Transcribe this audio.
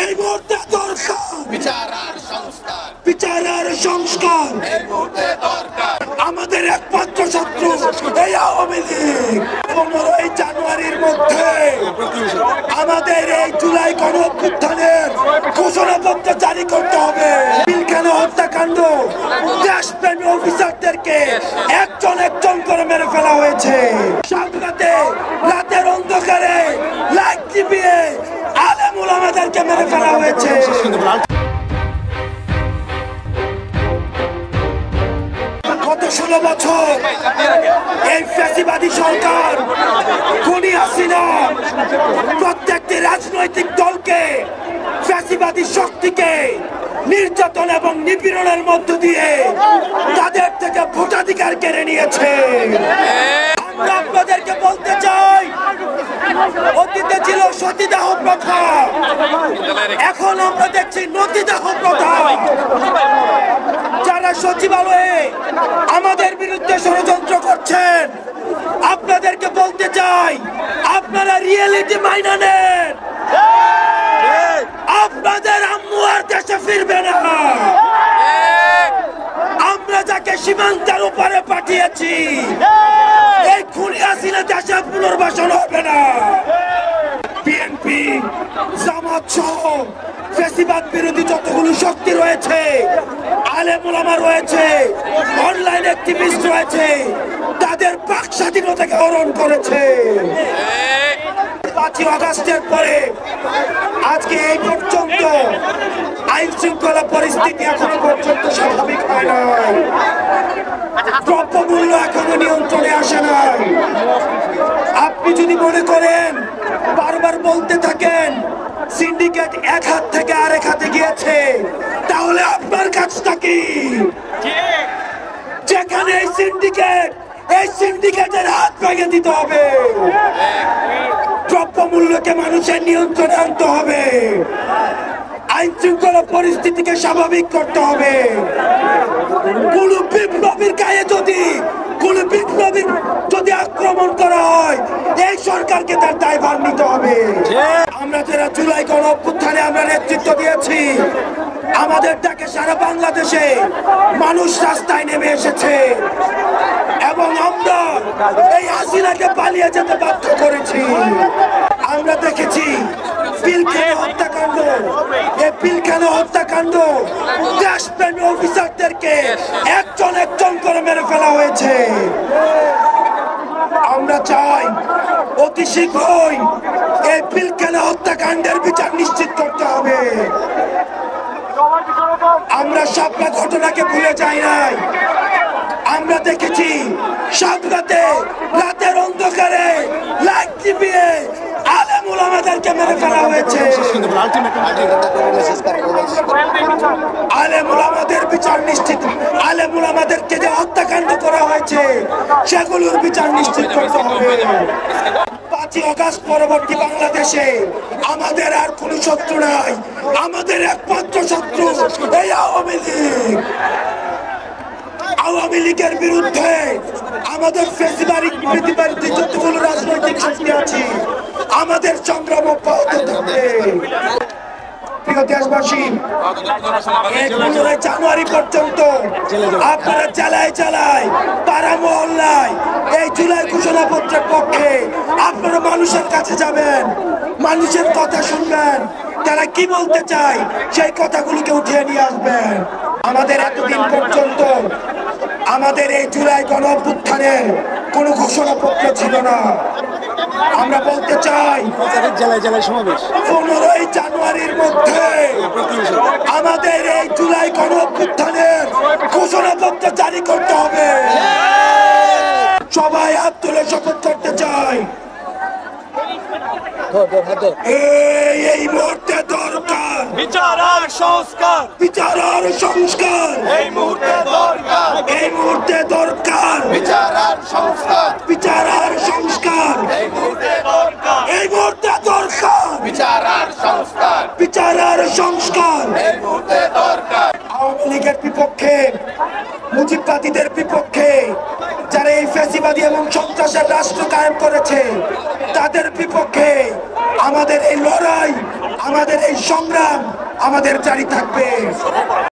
এই মুহূর্তে দরকার বিচার আর সংস্কার, বিচার আর সংস্কার। এই মুহূর্তে দরকার। আমাদের একমাত্র শত্রু এই আওয়ামী লীগ। 15ই জানুয়ারির মধ্যে আমাদের এই জুলাই গণঅভ্যুত্থানের ঘোষণাপত্র জারি করতে হবে। পিলখানা হত্যাকাণ্ড, দেশপ্রেমী অফিসারদেরকে একজন একজন করে মেরে ফেলা হয়েছে। সাগরাতে রাতের অন্ধকারে লাইট নিভিয়ে আলেম উলামাদেরকে মেরে ফেলা হয়েছে। গত 16 বছর এই ফ্যাসিবাদী সরকার খুনি হাসিনা প্রত্যেকটি রাজনৈতিক দলকে, ফ্যাসিবাদী শক্তিকে নির্যাতন এবং নিপীড়নের মধ্য দিয়ে তাদের থেকে ভোটাধিকার কেড়ে নিয়েছে। আমরা আপনাদেরকে বলতে চাই, অতীতে ছিল সতীদাহ প্রথা, এখন আমরা দেখছি নদীদাহ প্রথা। যারা সচিবালয়ে আমাদের বিরুদ্ধে ষড়যন্ত্র করছেন, আপনাদেরকে বলতে চাই, আপনারা রিয়েলিটি মাইনা নেন। আপনাদের আম্মু আর দেশে ফিরবে না। আমরা যাকে সীমান্তের উপরে পাঠিয়েছি, এই খুনি হাসিনা দেশে পুনর্বাসন হবে না। বিএনপি, জামাত সহ ফ্যাসিবাদ বিরোধী যতগুলো শক্তি রয়েছে, আলেম ওলামা রয়েছে, অনলাইন অ্যাক্টিভিস্ট রয়েছে, তাদের বাক স্বাধীনতাকে হরণ করেছে। 5ই আগস্টের পরে আজকে এই পর্যন্ত আইন শৃঙ্খলা পরিস্থিতি এখনো পর্যন্ত স্বাভাবিক হয় নাই। দ্রব্যমূল্য এখনো নিয়ন্ত্রণে আসে নাই। আপনি যদি মনে করেন, বারবার বলতে থাকেন সিন্ডিকেট এক হাত থেকে আরেক হাতে গিয়েছে, তাহলে আপনার কাজটা কি? যেখানে এই সিন্ডিকেটের হাত ভেঙে দিতে হবে। দ্রব্যমূল্যকে মানুষের নিয়ন্ত্রণে আনতে হবে। আইন শৃঙ্খলা পরিস্থিতিকে স্বাভাবিক করতে হবে। কোন বিপ্লবীর গায়ে যদি আক্রমণ করা হয়, এই সরকারকে তার দায়ভার নিতে হবে। আমরা যারা জুলাই গণঅভ্যুত্থানে আমরা নেতৃত্ব দিয়েছি, আমাদের ডাকে সারা বাংলাদেশে মানুষ রাস্তায় নেমে এসেছে এবং আমরা এই হাসিনাকে পালিয়ে যেতে বাধ্য করেছি। আমরা দেখেছি পিলখানা হত্যাকাণ্ড, এই পিলখানা হত্যাকাণ্ড দেশপ্রেমী অফিসারদেরকে একজন একজন করে মেরে ফেলা হয়েছে। আমরা চাই অতি শীঘ্রই এই পিলখানা হত্যাকাণ্ডের বিচার নিশ্চিত করতে হবে। আমরা সবটা ঘটনাকে ভুলে যাই নাই। আমরা দেখেছি সাগরাতে রাতের অন্ধকারে লাইট নিভিয়ে আলেম উলামাদেরকে মেরে ফেলা হয়েছে। আলেম উলামাদের বিচার নিশ্চিত, আলেম উলামাদেরকে যে হত্যাকাণ্ড করা হয়েছে সেগুলোর বিচার নিশ্চিত করতে হবে। 5ই আগস্ট পরবর্তী বাংলাদেশে আমাদের আর কোন শত্রু নাই। আমাদের একমাত্র শত্রু এই আওয়ামী লীগ। আওয়ামী লীগের বিরুদ্ধে আমাদের ফ্যাসিবাদী যতগুলো রাজনৈতিক শক্তি আছে, আমাদের সংগ্রাম অব্যাহত থাকবে। প্রিয় দেশবাসী, 15 জানুয়ারি পর্যন্ত আপনারা জেলায় জেলায়, পাড়া মহল্লায় এই জুলাই ঘোষণাপত্রের পক্ষে আপনারা মানুষের কাছে যাবেন, মানুষের কথা শুনবেন, তারা কি বলতে চায় সেই কথাগুলোকে উঠিয়ে নিয়ে আসবেন। আমাদের এতদিন পর্যন্ত আমাদের এই জুলাই গণঅভ্যুত্থানের কোনো ঘোষণাপত্র ছিল না। আমরা বলতে চাই, জেলায় জেলায় সমাবেশ 15ই জানুয়ারির মধ্যে আমাদের এই জুলাই গণঅভ্যুত্থানের ঘোষণাপত্র জারি করতে হবে। সবাই হাত তুলে শপথ করতে চাই। এই মুহূর্তে দরকার বিচার আর সংস্কার, বিচার আর সংস্কার। এই মুহূর্তে দরকার, এই মুহূর্তে দরকার বিচার আর সংস্কার, বিচার আর সংস্কার। এই মুহূর্তে দরকার, এই মুহূর্তে দরকার বিচার আর সংস্কার, বিচার আর সংস্কার। এই মুহূর্তে দরকার। আওয়ামী লীগের বিপক্ষে, মুজিববাদীদের বিপক্ষে যারা এই ফ্যাসিবাদ চাঁদাবাদী এবং সন্ত্রাসের রাষ্ট্র কায়েম করেছে তাদের বিপক্ষে আমাদের এই লড়াই, আমাদের এই সংগ্রাম আমাদের জারি থাকবে।